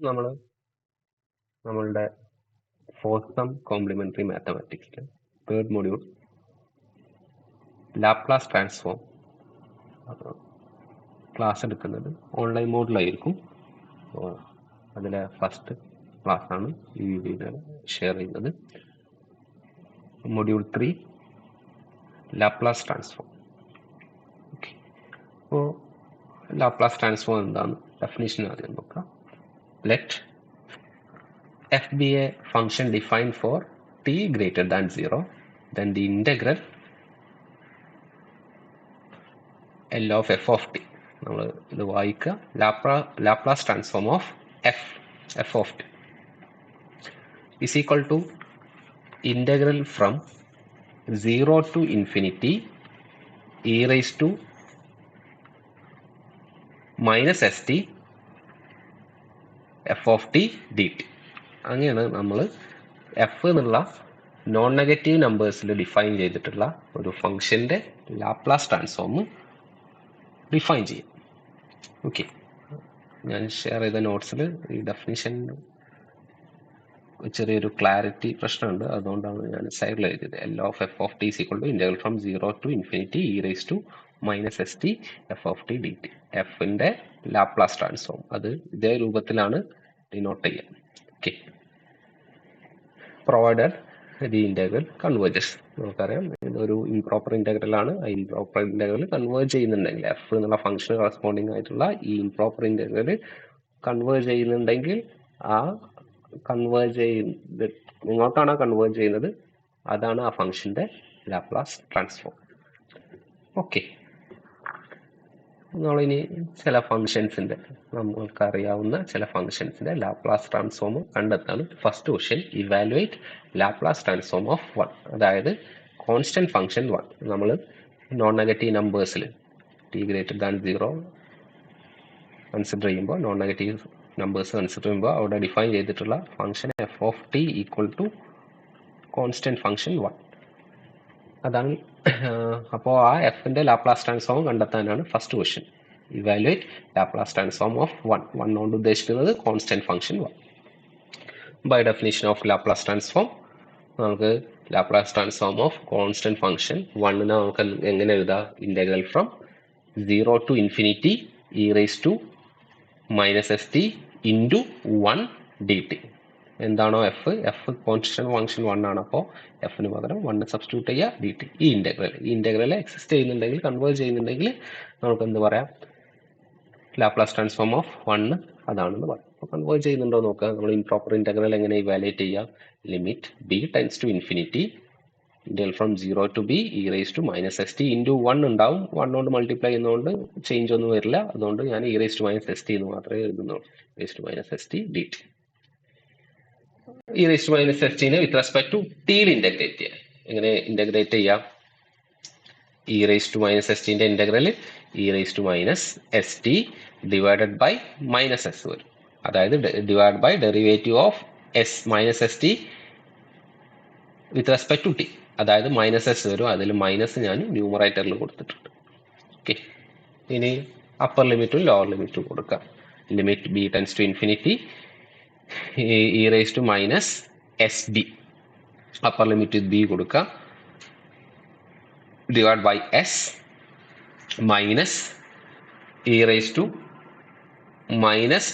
നമ്മൾ നമ്മളുടെ fourth sem complementary മാത്തമാറ്റിക്സിലെ third module Laplace transform class എടുക്കുന്നത് ഓൺലൈൻ മോഡിലായിരിക്കും. അതിലെ ഫസ്റ്റ് ക്ലാസ് ആണ് ഈ വീഡിയോയിൽ ഷെയർ ചെയ്യുന്നത്. Module 3 Laplace transform. ഓക്കെ, അപ്പോൾ ലാപ്ലാസ് ട്രാൻസ്ഫോം എന്താണ്? ഡെഫിനിഷൻ ആദ്യം നോക്കാം. Let f be a function defined for t greater than 0, then the integral L of f of t. നമ്മൾ ഇത് വായിക്കുക. Laplace transform of f of t is equal to integral from 0 to infinity e raised to minus st f of t dt. അങ്ങനെയാണ് നമ്മൾ F എന്നുള്ള non negative നമ്പേഴ്സിൽ define ചെയ്തിട്ടുള്ള ഒരു ഫംഗ്ഷൻ്റെ Laplace transform define ചെയ്യും. Okay, ഞാൻ ഷെയർ ചെയ്ത നോട്ട്സിൽ ഈ definition ചെറിയൊരു ക്ലാരിറ്റി പ്രശ്നമുണ്ട്, അതുകൊണ്ടാണ് ഞാൻ സൈഡിൽ എഴുതിയത്. L of F of T equal to integral from 0 to infinity e raised to minus st f of t dt. എഫിൻ്റെ ലാപ്ലാസ് ട്രാൻസ്ഫോം അത് ഇതേ രൂപത്തിലാണ് ഡിനോട്ട് ചെയ്യുക. Okay, provided the integral converges. നമുക്കറിയാം ഇതൊരു ഇംപ്രോപ്പർ ഇന്റഗ്രൽ ആണ്. ആ ഇംപ്രോപ്പർ ഇന്റഗ്രൽ കൺവേർജ് ചെയ്യുന്നുണ്ടെങ്കിൽ എഫ് എന്നുള്ള ഫംഗ്ഷന് കറസ്പോണ്ടിങ് ആയിട്ടുള്ള ഈ ഇംപ്രോപ്പർ ഇന്റഗ്രൽ കൺവേർജ് ചെയ്യുന്നുണ്ടെങ്കിൽ ആ കൺവേർജ് ചെയ്യുന്നത് എങ്ങോട്ടാണ് കൺവേർജ് ചെയ്യുന്നത് അതാണ് ആ ഫംഗ്ഷന്റെ ലാപ്ലാസ് ട്രാൻസ്ഫോം. ഓക്കെ, നമ്മളിനി ചില ഫംഗ്ഷൻസിന്റെ നമ്മൾക്കറിയാവുന്ന ചില ഫംഗ്ഷൻസിന്റെ ലാപ്ലാസ് ട്രാൻസ്ഫോം കണ്ടെത്താണ്. First question, evaluate Laplace transform of 1. അതായത് കോൺസ്റ്റന്റ് ഫംഗ്ഷൻ 1 നമ്മൾ നോൺ നെഗറ്റീവ് നമ്പേഴ്സിൽ t ഗ്രേറ്റർ ദാൻ 0 കൺസിഡർ ചെയ്യുമ്പോൾ, നോൺ നെഗറ്റീവ് നമ്പേഴ്സ് കൺസിഡർ ചെയ്യുമ്പോൾ അവിടെ ഡിഫൈൻ ചെയ്തിട്ടുള്ള function F of T equal to constant function 1 അതാണ്. അപ്പോൾ ആ എഫിന്റെ ലാപ്ലാസ് ട്രാൻസ്ഫോം കണ്ടെത്താനാണ് first question. Evaluate Laplace transform of 1. 1 കൊണ്ട് ഉദ്ദേശിക്കുന്നത് constant function 1. By definition of Laplace transform നമുക്ക് Laplace transform of constant function 1 നമുക്ക് എങ്ങനെ എഴുതാം? Integral from 0 to infinity e raised to minus st into 1 dt. എന്താണോ F constant function 1 ആണ്. അപ്പോൾ എഫിന് പകരം 1 സബ്സ്റ്റിറ്റ്യൂട്ട് ചെയ്യുക, ഡി ടി. ഈ ഇന്റഗ്രൽ എക്സിസ്റ്റ് ചെയ്യുന്നുണ്ടെങ്കിൽ, കൺവേർട്ട് ചെയ്യുന്നുണ്ടെങ്കിൽ നമുക്ക് എന്ത് പറയാം? ലാപ്ലാസ് ട്രാൻസ്ഫോം ഓഫ് 1 അതാണെന്ന് പറയാം. അപ്പോൾ കൺവേർട്ട് ചെയ്യുന്നുണ്ടോ നോക്കുക. നമ്മൾ ഇംപ്രോപ്പർ ഇന്റഗ്രൽ എങ്ങനെ ഇവാലുവേറ്റ് ചെയ്യുക? Limit B tends to infinity integral from 0 to b e raised to minus st into 1 ഉണ്ടാവും. 1 കൊണ്ട് മൾട്ടിപ്ലൈ ചെയ്യുന്നതുകൊണ്ട് ചേഞ്ച് ഒന്നും വരില്ല. അതുകൊണ്ട് ഞാൻ e raised to minus st എന്ന് മാത്രമേ എഴുതുന്നുള്ളൂ. raised to minus st dt. e raised to minus st നെ വിത്ത് റെസ്പെക്ട് ടു ടിയിൽ ഇന്റഗ്രേറ്റ് ചെയ്യാം. എങ്ങനെ ഇന്റഗ്രേറ്റ് ചെയ്യാം? e raised to minus st ന്റെ integral e raised to minus st divided by minus s വരും. അതായത് divide by derivative of s minus st with respect to T. അതായത് minus S വരും. അതിൽ മൈനസ് ഞാൻ ന്യൂമറേറ്ററിൽ കൊടുത്തിട്ടുണ്ട്. ഓക്കെ, ഇനി അപ്പർ ലിമിറ്റും ലോവർ ലിമിറ്റും കൊടുക്കാം. Limit B tends to infinity E raise to minus S B, upper limit B കൊടുക്കാം, divide by S minus E raise to minus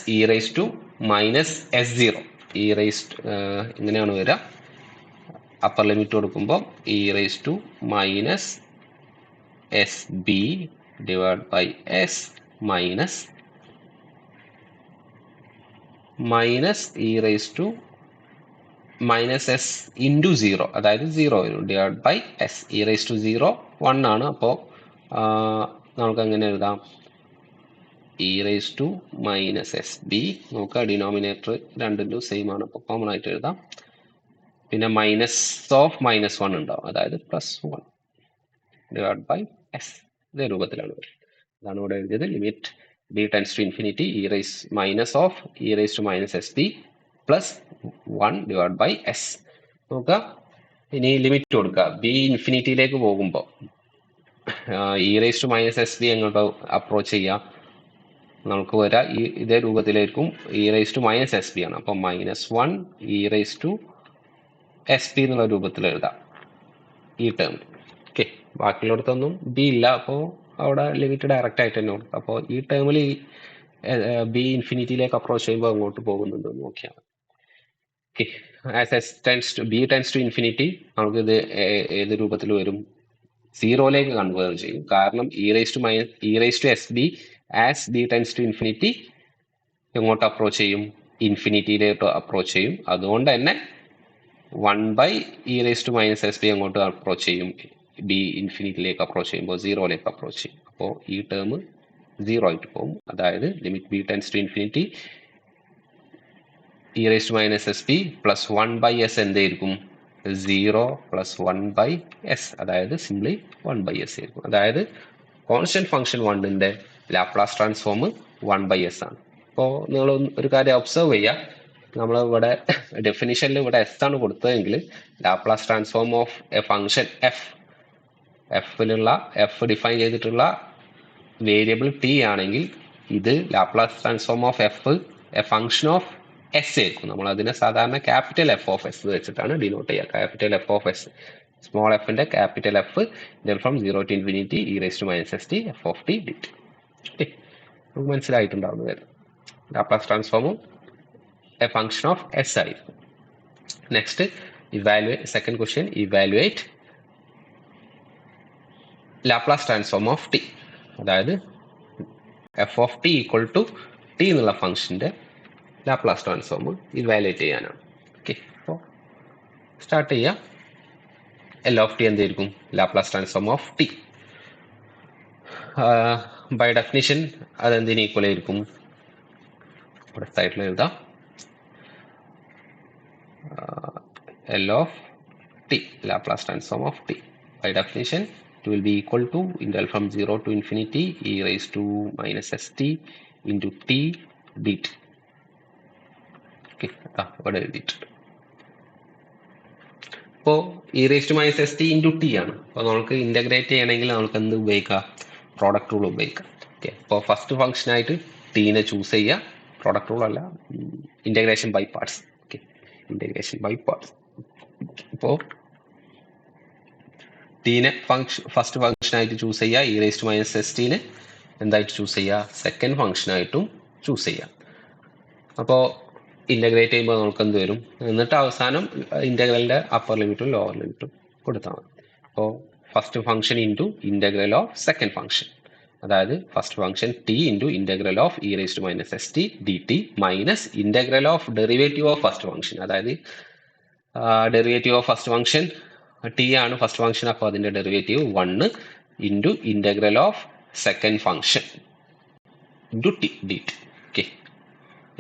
S zero. E raise ഇങ്ങനെയാണ് വരിക. അപ്പർ ലിമിറ്റ് കൊടുക്കുമ്പോൾ E raise to minus S B divide by S minus E raise to minus S into 0, അതായത് 0 വരും, divide by S. E raise to 0 1 ആണ്. അപ്പോൾ നമുക്ക് എങ്ങനെ എഴുതാം? E raise to minus S B. നമുക്ക് ഡിനോമിനേറ്റർ രണ്ടിലും സെയിം ആണ്, അപ്പോൾ കോമൺ ആയിട്ട് എഴുതാം. പിന്നെ മൈനസ് ഓഫ് -1 ഉണ്ടാവും, അതായത് +1 ഡിവൈഡ് ബൈ എസ്. ഇതേ രൂപത്തിലാണ് വരുന്നത്. അതാണ് ഇവിടെ എഴുതിയത്. Limit B tends to infinity minus of E raise to minus S B plus 1 divide by S. നോക്കുക, ഇനി ലിമിറ്റ് കൊടുക്കുക. ബി ഇൻഫിനിറ്റിയിലേക്ക് പോകുമ്പോൾ E raise to minus S B എങ്ങോട്ടോ അപ്രോച്ച് ചെയ്യാം? നമുക്ക് വരാം ഇതേ രൂപത്തിലായിരിക്കും e⁻⁻⁻sb ആണ്. അപ്പോൾ -1 e⁻⁻sb എന്നുള്ള രൂപത്തിൽ എഴുതാം ഈ ടേം. ഓക്കെ, ബാക്കിയുള്ളിടത്തൊന്നും ബി ഇല്ല, അപ്പോൾ അവിടെ ലിമിറ്റ് ഡയറക്റ്റ് ആയിട്ട് തന്നെ കൊടുക്കും. അപ്പോൾ ഈ ടേമിൽ ബി ഇൻഫിനിറ്റിയിലേക്ക് അപ്രോച്ച് ചെയ്യുമ്പോൾ അങ്ങോട്ട് പോകുന്നുണ്ട് നോക്കിയാൽ. Okay, as S tends to B tends to infinity നമുക്കിത് ഏത് രൂപത്തിൽ വരും? സീറോയിലേക്ക് കൺവേർട്ട് ചെയ്യും. കാരണം e⁻⁻sb as B tends to infinity എങ്ങോട്ട് അപ്രോച്ച് ചെയ്യും? ഇൻഫിനിറ്റിയിലേക്ക് അപ്രോച്ച് ചെയ്യും. അതുകൊണ്ട് തന്നെ 1/e⁻⁻sb അങ്ങോട്ട് അപ്രോച്ച് ചെയ്യും. ബി ഇൻഫിനിറ്റിയിലേക്ക് അപ്രോച്ച് ചെയ്യുമ്പോൾ സീറോയിലേക്ക് അപ്രോച്ച് ചെയ്യും. അപ്പോൾ ഈ ടേം സീറോ ആയിട്ട് പോകും. അതായത് limit B tends to infinity e⁻⁻sb plus 1/s എന്തായിരിക്കും? 0 പ്ലസ് 1/s, അതായത് സിംപ്ലി 1/s ആയിരിക്കും. അതായത് കോൺസ്റ്റന്റ് ഫംഗ്ഷൻ 1ന്റെ ലാപ്ലാസ് ട്രാൻസ്ഫോം 1/s ആണ്. അപ്പോൾ നിങ്ങൾ ഒരു കാര്യം ഒബ്സർവ് ചെയ്യുക, നമ്മൾ ഇവിടെ ഡെഫിനിഷനിൽ ഇവിടെ എസ് ആണ് കൊടുത്തതെങ്കിൽ Laplace transform of a function F define ചെയ്തിട്ടുള്ള വേരിയബിൾ ടി ആണെങ്കിൽ ഇത് Laplace transform of F a function of S ആയിരിക്കും. നമ്മൾ അതിനെ സാധാരണ ക്യാപിറ്റൽ എഫ് ഓഫ് എസ് വെച്ചിട്ടാണ് ഡിനോട്ട് ചെയ്യുക. Capital F of S, small എഫിന്റെ capital F from 0 to infinity e⁻⁻st f of t dt. നമുക്ക് മനസ്സിലായിട്ടുണ്ടാവുന്നത് ലാപ്ലാസ് ട്രാൻസ്ഫോമും എ ഫംഗ്ഷൻ ഓഫ് എസ് ആയിരിക്കും. Next second question, evaluate Laplace transform of T. അതായത് F of T equal to T എന്നുള്ള ഫംഗ്ഷന്റെ Laplace transform evaluate ചെയ്യാനാണ്. Okay, അപ്പോൾ start ചെയ്യാം. എൽ ഓഫ് ടി എന്തായിരിക്കും? Laplace transform of T. By definition അതെന്തിന് equal ആയിരിക്കും? ഇവിടെ സൈഡിൽ എഴുതാം. L of t, Laplace transform of t. By definition, it will be equal to integral from 0 to infinity e⁻⁻st into t dt. Okay, ഇവിടെ എഴുതിയിട്ടുണ്ട്. അപ്പോൾ e⁻⁻st into t ആണ്. അപ്പോൾ നമുക്ക് ഇന്റഗ്രേറ്റ് ചെയ്യണമെങ്കിൽ നമുക്ക് എന്ത് ഉപയോഗിക്കാം? പ്രോഡക്റ്റ് റൂൾ ഉപയോഗിക്കാം. ഓക്കെ, അപ്പോൾ ഫസ്റ്റ് ഫംഗ്ഷനായിട്ട് ടീനെ ചൂസ് ചെയ്യുക. പ്രോഡക്റ്റ് റൂൾ അല്ല, integration by parts. Okay, integration by parts. ഇപ്പോൾ ടീനെ ഫസ്റ്റ് ഫംഗ്ഷനായിട്ട് ചൂസ് ചെയ്യുക. e⁻⁻st എന്തായിട്ട് ചൂസ് ചെയ്യുക? സെക്കൻഡ് ഫംഗ്ഷനായിട്ടും ചൂസ് ചെയ്യുക. അപ്പോൾ ഇന്റഗ്രേറ്റ് ചെയ്യുമ്പോൾ നമുക്ക് എന്ത് വരും? എന്നിട്ട് അവസാനം ഇന്റഗ്രലിന്റെ അപ്പർ ലിമിറ്റും ലോവർ ലിമിറ്റും കൊടുത്താൽ മതി. അപ്പോൾ first function into integral of second function, അതായത് first function T into integral of e⁻⁻st dt minus integral of derivative of first function. അതായത് derivative of first function T ആണ് ഫസ്റ്റ് ഫംഗ്ഷൻ, അപ്പോൾ അതിന്റെ derivative 1 into integral of second function into T dt. Okay,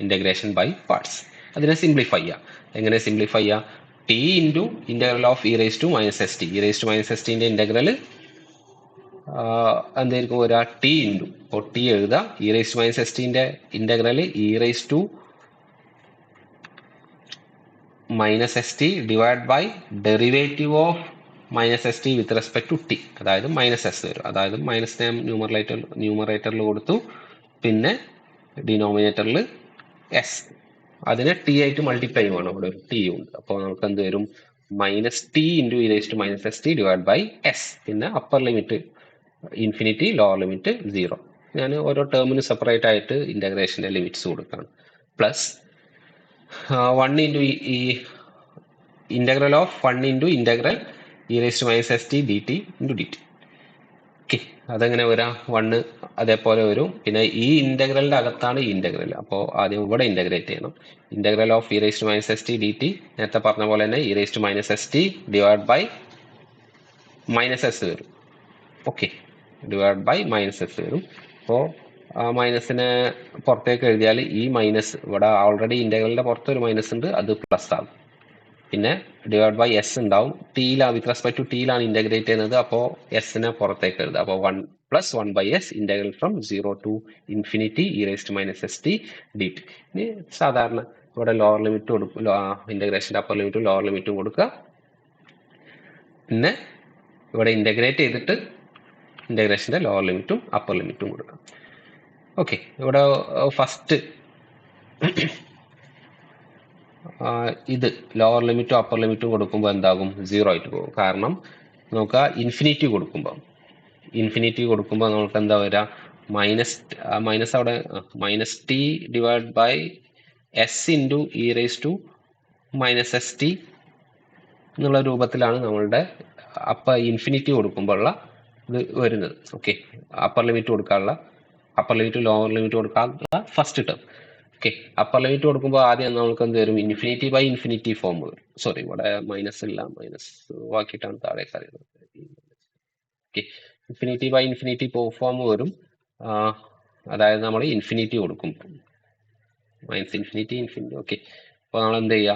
integration by parts. അതിനെ simplify ചെയ്യുക. എങ്ങനെ simplify ചെയ്യുക? T into integral of e⁻⁻st. e⁻⁻st integral എന്തായിരിക്കും വരിക? ടി ഇൻറ്റു, അപ്പോൾ ടി എഴുതുക. e⁻⁻st integral e⁻⁻ -st divide by derivative of -st with respect to T, അതായത് -s വരും. അതായത് മൈനസ് ന്യൂമറേറ്ററിൽ കൊടുത്തു, പിന്നെ ഡിനോമിനേറ്ററിൽ എസ്, അതിനെ ടി ആയിട്ട് മൾട്ടിപ്ലൈ ചെയ്യണം. അവിടെ ഒരു ടി ഉണ്ട്. അപ്പോൾ നമുക്ക് എന്ത് വരും? -t into e⁻⁻st divide by S, പിന്നെ upper limit infinity, lower limit 0. ഞാൻ ഓരോ ടേമിന് സെപ്പറേറ്റ് ആയിട്ട് ഇന്റഗ്രേഷന്റെ ലിമിറ്റ്സ് കൊടുക്കുകയാണ്. Plus 1 into integral of 1 into integral e⁻⁻st dt into dt. Okay, അതെങ്ങനെ വരാം? 1 അതേപോലെ വരും. പിന്നെ ഈ ഇന്റഗ്രലിന്റെ അകത്താണ് ഈ ഇന്റഗ്രൽ, അപ്പോൾ ആദ്യം ഇവിടെ ഇന്റഗ്രേറ്റ് ചെയ്യണം. ഇന്റഗ്രൽ ഓഫ് e⁻⁻st dt നേരത്തെ പറഞ്ഞ പോലെ തന്നെ e⁻⁻st ഡിവൈഡ് ബൈ -s വരും. ഓക്കെ, ഡിവൈഡ് ബൈ -s വരും. അപ്പോൾ ആ മൈനസിനെ പുറത്തേക്ക് എഴുതിയാൽ ഈ മൈനസ്, ഇവിടെ ഓൾറെഡി ഇന്റഗ്രലിന്റെ പുറത്ത് ഒരു മൈനസ് ഉണ്ട്, അത് പ്ലസ് ആകും. പിന്നെ ഡിവൈഡ് ബൈ എസ് ഉണ്ടാവും. ടിയിലാണ്, വിത്ത് റെസ്പെക്ട് ടു ടിയിലാണ് ഇന്റഗ്രേറ്റ് ചെയ്യുന്നത്, അപ്പോൾ എസിനെ പുറത്തേക്ക് എഴുതുക. അപ്പോൾ 1 + 1/s integral from 0 to infinity e⁻⁻st dt. ഇനി സാധാരണ ഇവിടെ ലോവർ ലിമിറ്റ് കൊടുക്കും, ഇന്റഗ്രേഷന്റെ അപ്പർ ലിമിറ്റും ലോവർ ലിമിറ്റും കൊടുക്കുക. പിന്നെ ഇവിടെ ഇന്റഗ്രേറ്റ് ചെയ്തിട്ട് ഇന്റഗ്രേഷന്റെ ലോവർ ലിമിറ്റും അപ്പർ ലിമിറ്റും കൊടുക്കുക. ഓക്കെ, ഇവിടെ ഫസ്റ്റ് ഇത് ലോവർ ലിമിറ്റും അപ്പർ ലിമിറ്റും കൊടുക്കുമ്പോൾ എന്താകും? 0 ആയിട്ട് പോകും. കാരണം നോക്കുക, ഇൻഫിനിറ്റി കൊടുക്കുമ്പോൾ നമുക്ക് എന്താ വരിക? മൈനസ് അവിടെ -t divide by S into E raise to minus S T എന്നുള്ള രൂപത്തിലാണ് നമ്മളുടെ ഇൻഫിനിറ്റി കൊടുക്കുമ്പോഴുള്ള ഇത് വരുന്നത്. Okay, upper limit lower limit കൊടുക്കാനുള്ള first term. Okay, upper limit കൊടുക്കുമ്പോൾ ആദ്യം നമുക്ക് എന്ത് വരും? ഇൻഫിനിറ്റി ബൈ ഇൻഫിനിറ്റി ഫോം വരും. സോറി, ഇവിടെ മൈനസ് ഇല്ല, മൈനസ് ആക്കിയിട്ടാണ് താഴേക്ക് അറിയുന്നത്. Okay, infinity by infinity form വരും. അതായത് നമ്മൾ ഇൻഫിനിറ്റി കൊടുക്കും, മൈനസ് ഇൻഫിനിറ്റി. ഓക്കെ, അപ്പോൾ നമ്മൾ എന്ത് ചെയ്യുക?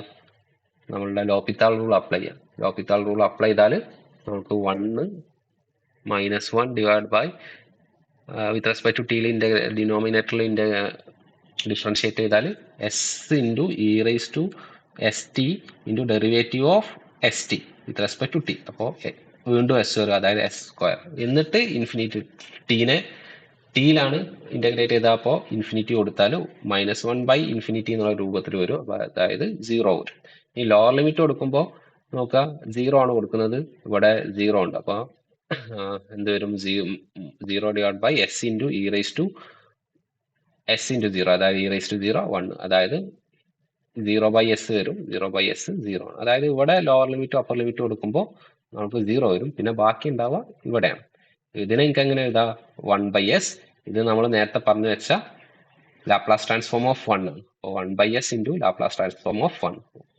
നമ്മളുടെ ലോപിത്താൾ റൂൾ അപ്ലൈ ചെയ്യാം. ലോപിത്താൾ റൂൾ അപ്ലൈ ചെയ്താൽ നമുക്ക് 1 -1 divide by with respect to ടിയിൽ ഡിനോമിനേറ്ററിൽ ഡിഫറൻഷിയേറ്റ് ചെയ്താൽ S into E raise to S T into derivative of S T with respect to T. അപ്പോൾ വീണ്ടും എസ് വരും, അതായത് എസ് സ്ക്വയർ. എന്നിട്ട് ഇൻഫിനിറ്റി ടിയിലാണ് ഇൻ്റഗ്രേറ്റ് ചെയ്താൽ അപ്പോൾ ഇൻഫിനിറ്റി കൊടുത്താൽ -1 ബൈ ഇൻഫിനിറ്റി എന്നുള്ള രൂപത്തിൽ വരും. അപ്പോൾ അതായത് 0 വരും. ഈ ലോവർ ലിമിറ്റ് കൊടുക്കുമ്പോൾ നോക്കുക, 0 ആണ് കൊടുക്കുന്നത്, ഇവിടെ 0 ഉണ്ട്. അപ്പോൾ എന്ത് വരും? 0 divide by S into E raise to S into 0, അതായത് ഇ റേസ് ടു 0 1, അതായത് 0 ബൈ എസ് വരും. 0 ബൈ എസ് 0 ആണ്. അതായത് ഇവിടെ ലോവർ ലിമിറ്റും അപ്പർ ലിമിറ്റും കൊടുക്കുമ്പോൾ നമുക്ക് 0 വരും. പിന്നെ ബാക്കി ഉണ്ടാവുക ഇവിടെയാണ്. ഇതിനെ എനിക്ക് എങ്ങനെ എഴുതാം? 1 ബൈ എസ്. ഇത് നമ്മൾ നേരത്തെ പറഞ്ഞു വെച്ച ലാപ്ലാസ് ട്രാൻസ്ഫോം ഓഫ് 1 ആണ്. അപ്പോൾ 1 by S into Laplace transform of 1.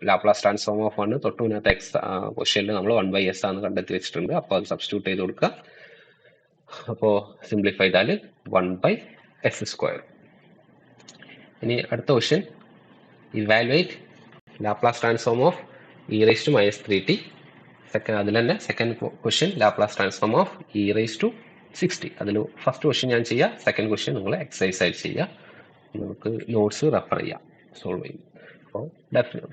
Laplace transform of 1 തൊട്ട് മുന്നത്തെ ക്വസ്റ്റ്യനിൽ നമ്മൾ 1 ബൈ എസ് ആണ് കണ്ടെത്തി വെച്ചിട്ടുണ്ട്. അപ്പോൾ അത് സബ്സ്റ്റിറ്റ്യൂട്ട് ചെയ്ത് കൊടുക്കുക. അപ്പോൾ സിംപ്ലിഫൈ ചെയ്താൽ 1 ബൈ എസ് സ്ക്വയർ. ഇനി അടുത്ത question, evaluate Laplace transform of E raise to -3t. അതിൽ തന്നെ second question, Laplace transform of E raise to 60. അതിൽ ഫസ്റ്റ് ക്വസ്റ്റ്യൻ ഞാൻ ചെയ്യാം, സെക്കൻഡ് ക്വസ്റ്റ്യൻ നിങ്ങൾ എക്സസൈസ് ആയിട്ട് ചെയ്യുക. നമുക്ക് നോട്ട്സ് റെഫർ ചെയ്യാം സോൾവ് ചെയ്യും. അപ്പോൾ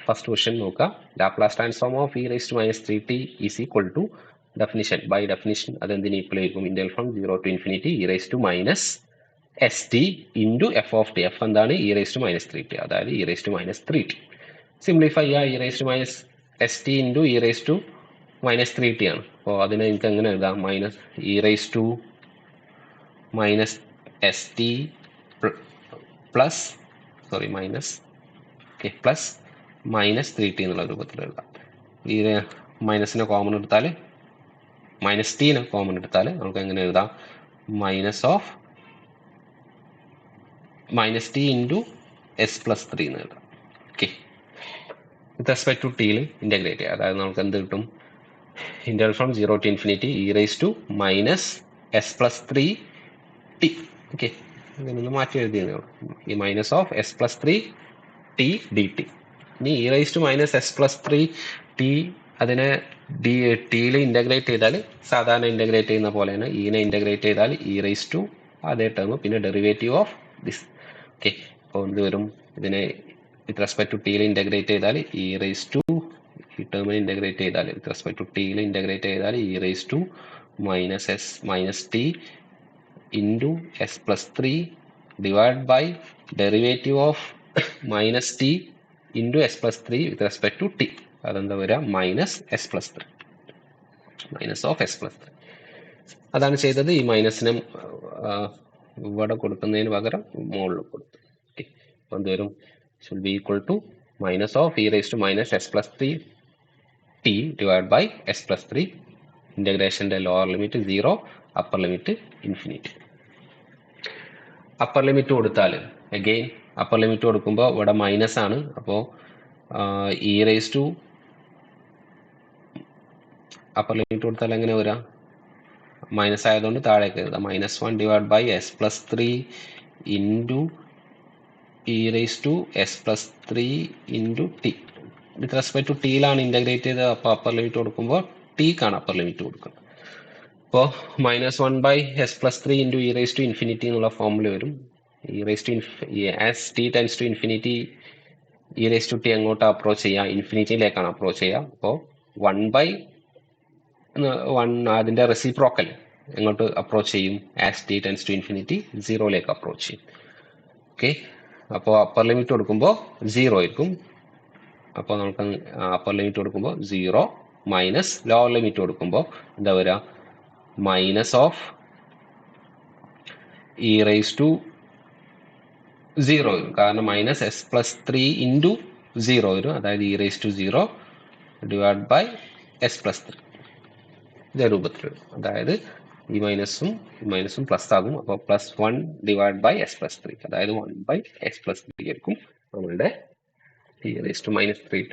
ഫസ്റ്റ് ക്വസ്റ്റ്യൻ നോക്കുക, Laplace transform of E raise to -3t is equal to definition. By definition അതെന്തിന് ഈക്വൽ ആയിരിക്കും? Integral from 0 to infinity E raise to minus S T into F of T. F എന്താണ്? E raise to -3t, അതായത് E raise to -3t. Simplify ചെയ്യുക, E raise to minus S T into E raise to -3t ആണ്. അപ്പോൾ അതിനെ എനിക്ക് എങ്ങനെ എഴുതാം? Minus E raise to minus S T plus plus -3t എന്നുള്ള രൂപത്തിൽ എഴുതാം. ഈ മൈനസിനെ കോമൺ എടുത്താൽ, മൈനസ് ടീനെ കോമൺ എടുത്താൽ നമുക്ക് എങ്ങനെ എഴുതാം? -t ഇൻറ്റു എസ് പ്ലസ് 3 എന്ന് എഴുതാം. ഓക്കെ, വിത്ത് റെസ്പെക്ട് ടു ടിയിൽ ഇൻ്റഗ്രേറ്റ് ചെയ്യുക. അതായത് നമുക്ക് എന്ത് കിട്ടും? Integral from 0 to infinity E raise to -s plus 3t. Okay, ഇങ്ങനൊന്ന് മാറ്റി എഴുതിയതേ ഉള്ളൂ. ഈ minus of S plus 3t dt. ഇനി E raise to -s plus 3t അതിനെ ടിയിൽ ഇൻ്റഗ്രേറ്റ് ചെയ്താൽ സാധാരണ ഇൻ്റഗ്രേറ്റ് ചെയ്യുന്ന പോലെയാണ്. ഈനെ ഇൻ്റഗ്രേറ്റ് ചെയ്താൽ ഇ റേസ് ടു അതേ ടേം, പിന്നെ ഡെറിവേറ്റീവ് ഓഫ് ദിസ്. ഓക്കെ, അപ്പോൾ എന്ത് വരും? ഇതിനെ വിത്ത് റെസ്പെക്ട് ടു ടിയിൽ ഇൻ്റഗ്രേറ്റ് ചെയ്താൽ ഇ റേസ് ടു, ഈ ടേമിനെ ഇൻ്റഗ്രേറ്റ് ചെയ്താൽ വിത്ത് റെസ്പെക്ട് ടു ടിയിൽ ഇൻ്റഗ്രേറ്റ് ചെയ്താൽ E raise to -t into S plus 3 divide by derivative of -t into S plus 3 with respect to T. അതെന്താ വരിക? -s plus 3, minus of S plus 3. അതാണ് ചെയ്തത്. ഈ മൈനസിനെ ഇവിടെ കൊടുക്കുന്നതിന് പകരം മുകളിൽ കൊടുത്തു. ഓക്കെ, അപ്പോൾ എന്ത് വരും? Should be equal to minus of E raise to -s plus 3t divide by S plus 3. ഇൻ്റഗ്രേഷൻ്റെ lower limit 0, upper limit infinity. Upper limit കൊടുത്താൽ അഗെയിൻ അപ്പർ ലിമിറ്റ് കൊടുക്കുമ്പോൾ ഇവിടെ മൈനസ് ആണ്. അപ്പോൾ e raise to upper limit കൊടുത്താൽ എങ്ങനെ വരാം? Minus ആയതുകൊണ്ട് താഴേക്ക് എഴുതാം. -1 divide by S plus 3 into E raise to s plus 3 into t. With respect to ടിയിലാണ് integrate ചെയ്തത്. അപ്പോൾ അപ്പർ ലിമിറ്റ് കൊടുക്കുമ്പോൾ ടിക്കാണ് അപ്പർ ലിമിറ്റ് കൊടുക്കുന്നത്. അപ്പോൾ -1 by S plus 3 into E raise to infinity എന്നുള്ള ഫോമിൽ വരും. E raise to as T tends to infinity E raise to T അങ്ങോട്ട് approach ചെയ്യുക, ഇൻഫിനിറ്റിയിലേക്കാണ് അപ്രോച്ച് ചെയ്യുക. അപ്പോൾ 1 അതിൻ്റെ റെസിപ്രോക്കൽ എങ്ങോട്ട് അപ്രോച്ച് ചെയ്യും? As T tends to infinity 0ലേക്ക് അപ്രോച്ച് ചെയ്യും. ഓക്കെ, അപ്പോൾ അപ്പർ ലിമിറ്റ് കൊടുക്കുമ്പോൾ 0 ആയിരിക്കും. അപ്പോൾ നമുക്ക് അപ്പർ ലിമിറ്റ് കൊടുക്കുമ്പോൾ 0 മൈനസ് ലോവർ ലിമിറ്റ് കൊടുക്കുമ്പോൾ എന്താ വരിക? Minus of e raise to 0 വരും. കാരണം മൈനസ് എസ് പ്ലസ് 3 ഇൻറ്റു 0 വരും. അതായത് e raise to 0 divide by S plus 3 ഇതേ രൂപത്തിൽ വരും. അതായത് ഈ മൈനസും പ്ലസ് ആകും. അപ്പോൾ plus 1 divide by S plus 3, അതായത് 1 ബൈ എസ് പ്ലസ് 3 ആയിരിക്കും നമ്മളുടെ E raise to minus 3t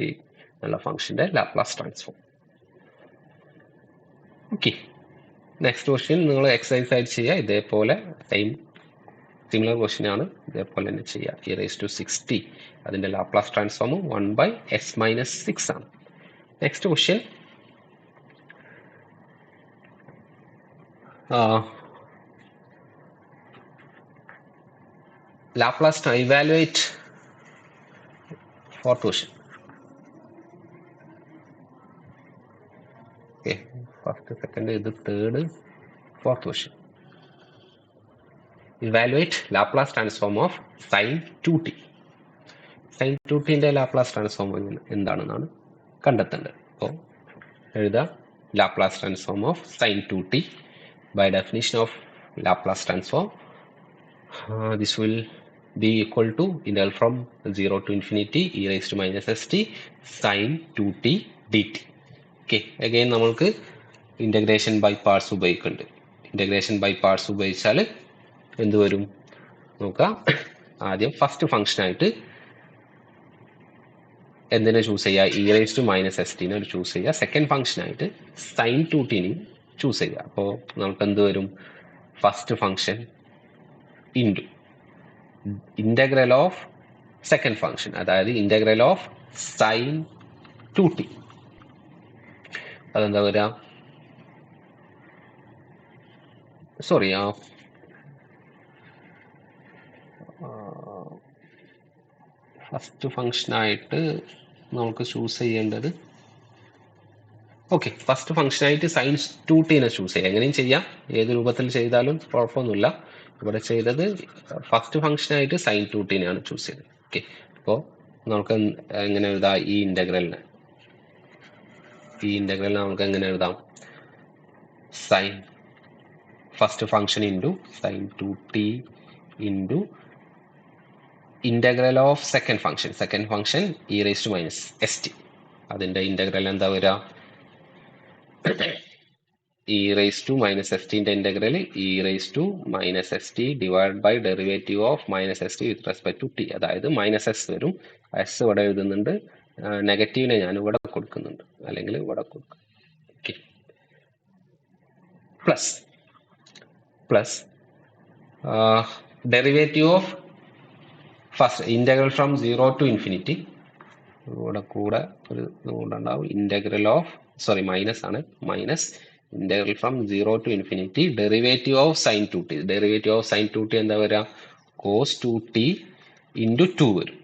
എന്നുള്ള ഫംഗ്ഷന്റെ Laplace transform. Okay, next question നിങ്ങൾ എക്സസൈസ് ആയിട്ട് ചെയ്യുക. ഇതേപോലെ സിമിലർ ക്വസ്റ്റ്യൻ ആണ്, ഇതേപോലെ തന്നെ ചെയ്യുക. ഇ റൈസ് ടു 6t അതിന്റെ Laplace transform 1 by S minus 6 ആണ്. Next question, Laplace evaluate fourth question. Okay, first, second, this third, fourth question. Evaluate Laplace transform of sin 2t. Sin 2t ന്റെ Laplace transform എന്താണെന്നാണ് കണ്ടെത്തേണ്ടത്. അപ്പോൾ എഴുതാം, Laplace transform of sin 2t. By definition of Laplace transform, this will be equal to integral from 0 to infinity e raised to minus st sin 2t dt. Okay, again നമ്മൾക്ക് integration by parts ഉപയോഗിക്കുന്നുണ്ട്. Integration by parts ഉപയോഗിച്ചാൽ എന്ത് വരും നോക്കാം. ആദ്യം first function ആയിട്ട് എന്തിനെ choose ചെയ്യുക? E raise to minus s ടിനെ ചൂസ് ചെയ്യുക. സെക്കൻഡ് ഫംഗ്ഷൻ ആയിട്ട് സൈൻ 2tനെയും ചൂസ് ചെയ്യുക. അപ്പോൾ നമുക്ക് എന്ത് വരും? First function into integral of second function, അതായത് ഇന്റഗ്രൽ ഓഫ് സൈൻ 2t. അതെന്താ വരിക? സോറി, ഫസ്റ്റ് ഫംഗ്ഷനായിട്ട് നമുക്ക് ചൂസ് ചെയ്യേണ്ടത്, ഓക്കെ, ഫസ്റ്റ് ഫംഗ്ഷനായിട്ട് സൈൻ 2tനെ ചൂസ് ചെയ്യാം. എങ്ങനെയും ചെയ്യാം, ഏത് രൂപത്തിൽ ചെയ്താലും കുഴപ്പമൊന്നുമില്ല. ഇവിടെ ചെയ്തത് ഫസ്റ്റ് ഫംഗ്ഷനായിട്ട് സൈൻ 2tനെയാണ് ചൂസ് ചെയ്തത്. ഓക്കെ, അപ്പോൾ നമുക്ക് എങ്ങനെ എഴുതാം? ഈ ഇന്റഗ്രലിനെ നമുക്ക് എങ്ങനെ എഴുതാം? Sine first function into sine 2t into integral of second function e raise to minus S t. അതിന്റെ ഇന്റഗ്രൽ എന്താ വരിക? E raise to minus s ടിന്റെ integral e raise to minus S t divide by derivative of minus S T with respect to T. അതായത് minus S വരും. S ഇവിടെ എഴുതുന്നുണ്ട്, നെഗറ്റീവിനെ ഞാൻ ഇവിടെ കൊടുക്കുന്നുണ്ട്, അല്ലെങ്കിൽ ഇവിടെ കൊടുക്കും. Okay, plus derivative of first integral from 0 to infinity. ഇവിടെ കൂടെ ഒരു കൂടെ ഉണ്ടാവും. ഇന്റഗ്രൽ ഓഫ് മൈനസ് ആണ്, minus integral from 0 to infinity derivative of sine 2t. Derivative of sine 2t എന്താ വരിക? കോസ് 2t ഇൻറ്റു 2 വരും.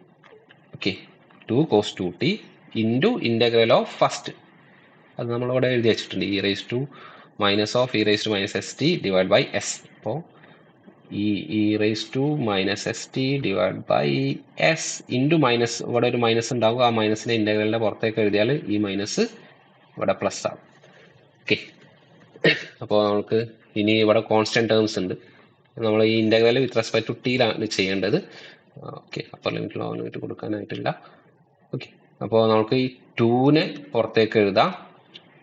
Okay, 2 cos 2t into integral of first. അത് നമ്മളിവിടെ എഴുതി വെച്ചിട്ടുണ്ട്, e raise to minus of e raise to minus S t divide by s. അപ്പോൾ e raise to minus S t divide by S into minus, ഇവിടെ ഒരു minus ഉണ്ടാവും. ആ മൈനസിന്റെ ഇന്റഗ്രലിന്റെ പുറത്തേക്ക് എഴുതിയാൽ ഈ മൈനസ് ഇവിടെ പ്ലസ് ആവും. ഓക്കെ, അപ്പോൾ നമുക്ക് ഇനി ഇവിടെ കോൺസ്റ്റന്റ് ടേംസ് ഉണ്ട്. നമ്മൾ ഈ ഇന്റഗ്രൽ വിത്ത് റെസ്പെക്ട് ടു ടിയിലാണ് ചെയ്യേണ്ടത്. Okay, upper limit lower limit കൊടുക്കാനായിട്ടില്ല. ഓക്കെ, അപ്പോൾ നമുക്ക് ഈ 2നെ പുറത്തേക്ക് എഴുതാം.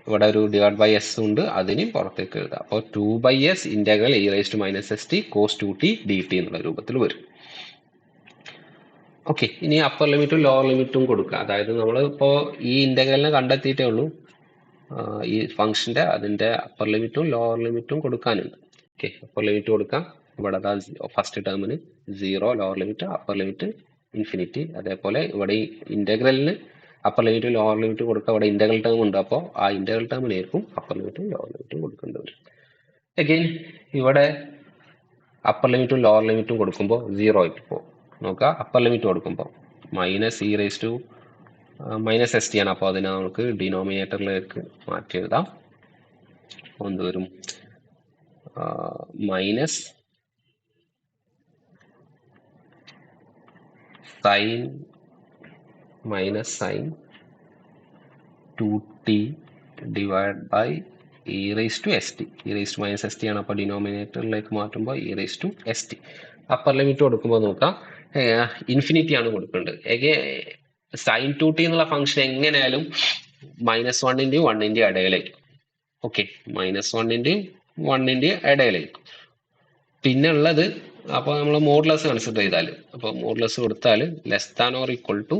ഇവിടെ ഒരു ഡിവൈഡ് ബൈ എസ് ഉണ്ട്, അതിനും പുറത്തേക്ക് എഴുതാം. അപ്പോൾ 2 by s integral e raise to minus S t cos 2t dt എന്നുള്ള രൂപത്തിൽ വരും. ഓക്കെ, ഇനി അപ്പർ ലിമിറ്റും ലോവർ ലിമിറ്റും കൊടുക്കുക. അതായത് നമ്മൾ ഇപ്പോൾ ഈ ഇന്റഗ്രലിനെ കണ്ടെത്തിയിട്ടേ ഉള്ളൂ. ഈ ഫംഗ്ഷന്റെ അതിന്റെ അപ്പർ ലിമിറ്റും ലോവർ ലിമിറ്റും കൊടുക്കാനുണ്ട്. ഓക്കെ, അപ്പർ ലിമിറ്റ് കൊടുക്കാം. ഇവിടെ ഫസ്റ്റ് ടേമിന് 0 lower limit, upper limit infinity. അതേപോലെ ഇവിടെ ഈ ഇന്റഗ്രലിന് അപ്പർ ലിമിറ്റും ലോവർ ലിമിറ്റും കൊടുക്കുക. ഇവിടെ ഇന്റഗ്രൽ ടേം ഉണ്ട്, അപ്പോൾ ആ ഇന്റഗ്രൽ ടേമിനായിരിക്കും അപ്പർ ലിമിറ്റും ലോവർ ലിമിറ്റും കൊടുക്കേണ്ടി വരും. അഗെയിൻ ഇവിടെ അപ്പർ ലിമിറ്റും ലോവർ ലിമിറ്റും കൊടുക്കുമ്പോൾ 0 ആയിട്ട് പോകും. നോക്കുക, അപ്പർ ലിമിറ്റ് കൊടുക്കുമ്പോൾ minus e raise to minus S t ആണ്. അപ്പോൾ അതിനെ നമുക്ക് ഡിനോമിനേറ്ററിലേക്ക് മാറ്റി എഴുതാം. എന്ത് വരും? Minus sine 2t divide by e raised to st. e raised to minus st ആണ്. അപ്പോൾ ഡിനോമിനേറ്ററിലേക്ക് മാറ്റുമ്പോൾ e raised to st. Upper limit കൊടുക്കുമ്പോൾ നോക്കാം, ഇൻഫിനിറ്റി ആണ് കൊടുക്കേണ്ടത്. സൈൻ 2t എന്നുള്ള ഫംഗ്ഷൻ എങ്ങനെയായാലും -1 1 ഇടയിലായിരിക്കും. ഓക്കെ, -1 ഇടയിലായിരിക്കും. പിന്നെ ഉള്ളത്, അപ്പോൾ നമ്മൾ മോഡുലസ് കൺസിഡർ ചെയ്താൽ, അപ്പോൾ മോഡുലസ് കൊടുത്താൽ less than or equal to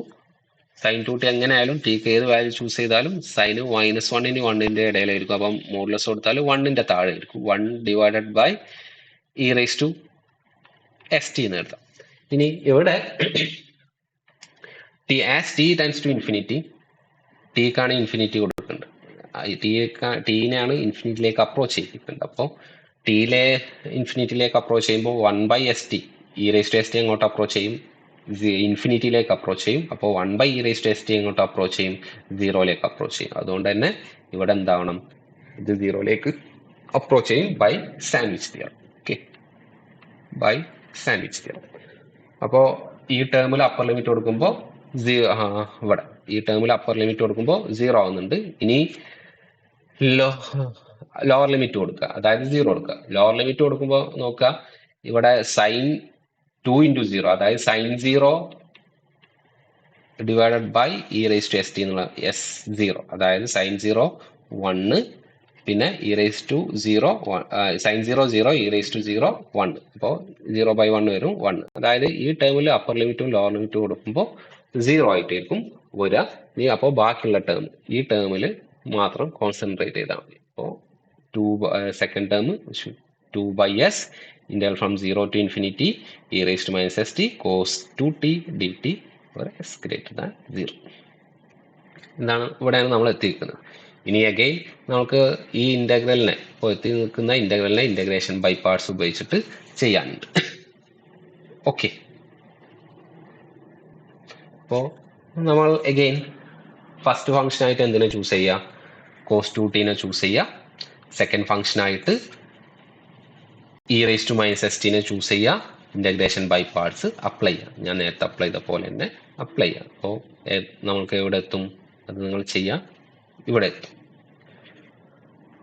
sine 2t എങ്ങനെയായാലും ടീക്ക് ഏത് വാല്യൂ ചൂസ് ചെയ്താലും സൈന് -1 ഇടയിലായിരിക്കും. അപ്പം മോഡുലസ് കൊടുത്താൽ 1 താഴെ ആയിരിക്കും. 1 divided by e raised to st എന്ന് എഴുതാം. ഇനി ഇവിടെ t tends to infinity, ടിക്കാണ് ഇൻഫിനിറ്റി കൊടുക്കേണ്ടത്. ടീനെയാണ് ഇൻഫിനിറ്റിയിലേക്ക് അപ്രോച്ച് ചെയ്യിക്കുന്നത്. അപ്പോൾ ടിയിലെ ഇൻഫിനിറ്റിയിലേക്ക് അപ്രോച്ച് ചെയ്യുമ്പോൾ 1/st e raised to st അങ്ങോട്ട് അപ്രോച്ച് ചെയ്യും, ഇൻഫിനിറ്റിയിലേക്ക് അപ്രോച്ച് ചെയ്യും. അപ്പോൾ 1/e raised to st അങ്ങോട്ട് അപ്രോച്ച് ചെയ്യും, 0ലേക്ക് അപ്രോച്ച് ചെയ്യും. അതുകൊണ്ട് തന്നെ ഇവിടെ എന്താവണം, ഇത് 0ലേക്ക് അപ്രോച്ച് ചെയ്യും by sandwich theorem. Okay, by sandwich theorem. അപ്പോൾ ഈ ടേമിൽ അപ്പർ ലിമിറ്റ് കൊടുക്കുമ്പോൾ ഇവിടെ ഈ ടേമിൽ അപ്പർ ലിമിറ്റ് കൊടുക്കുമ്പോൾ 0 ആവുന്നുണ്ട്. ഇനി ലോവർ ലിമിറ്റ് കൊടുക്കുക, അതായത് 0 കൊടുക്കുക. ലോവർ ലിമിറ്റ് കൊടുക്കുമ്പോൾ നോക്കുക, ഇവിടെ സൈൻ 2 into 0, അതായത് sine 0 divided by e raised to st എന്നുള്ള s0, അതായത് സൈൻ 0 1, പിന്നെ e raised to 0 sine 0 0, e raised to 0 1. അപ്പോൾ 0/1 വരും 1. അതായത് ഈ ടേമിൽ അപ്പർ ലിമിറ്റും ലോവർ ലിമിറ്റും കൊടുക്കുമ്പോൾ 0 ആയിട്ടായിരിക്കും വരിക. ഇനി അപ്പോൾ ബാക്കിയുള്ള ടേം, ഈ ടേമിൽ മാത്രം കോൺസെൻട്രേറ്റ് ചെയ്താൽ മതി. അപ്പോൾ second term 2/s integral from 0 to infinity e raised to minus st cos 2t dt for s greater than 0. എന്താണ് ഇവിടെയാണ് നമ്മൾ എത്തിയിരിക്കുന്നത്. ഇനി അഗൈൻ നമുക്ക് ഈ ഇന്റഗ്രലിനെ, ഇപ്പോൾ എത്തി നിൽക്കുന്ന ഇന്റഗ്രലിനെ ഇന്റഗ്രേഷൻ ബൈ പാർട്സ് ഉപയോഗിച്ചിട്ട് ചെയ്യാനുണ്ട്. ഓക്കെ, അപ്പോൾ നമ്മൾ അഗൈൻ ഫസ്റ്റ് ഫംഗ്ഷനായിട്ട് എന്തിനെ ചൂസ് ചെയ്യുക, cos 2t ചൂസ് ചെയ്യുക. സെക്കൻഡ് ഫംഗ്ഷനായിട്ട് e raised to minus st choose ചെയ്യുക. ഇന്റഗ്രേഷൻ ബൈ പാർട്സ് അപ്ലൈ ചെയ്യുക. ഞാൻ നേരത്തെ അപ്ലൈ ചെയ്ത പോലെ തന്നെ അപ്ലൈ ചെയ്യുക. അപ്പോൾ നമുക്ക് എവിടെ എത്തും, അത് നിങ്ങൾ ചെയ്യുക, ഇവിടെ എത്തും.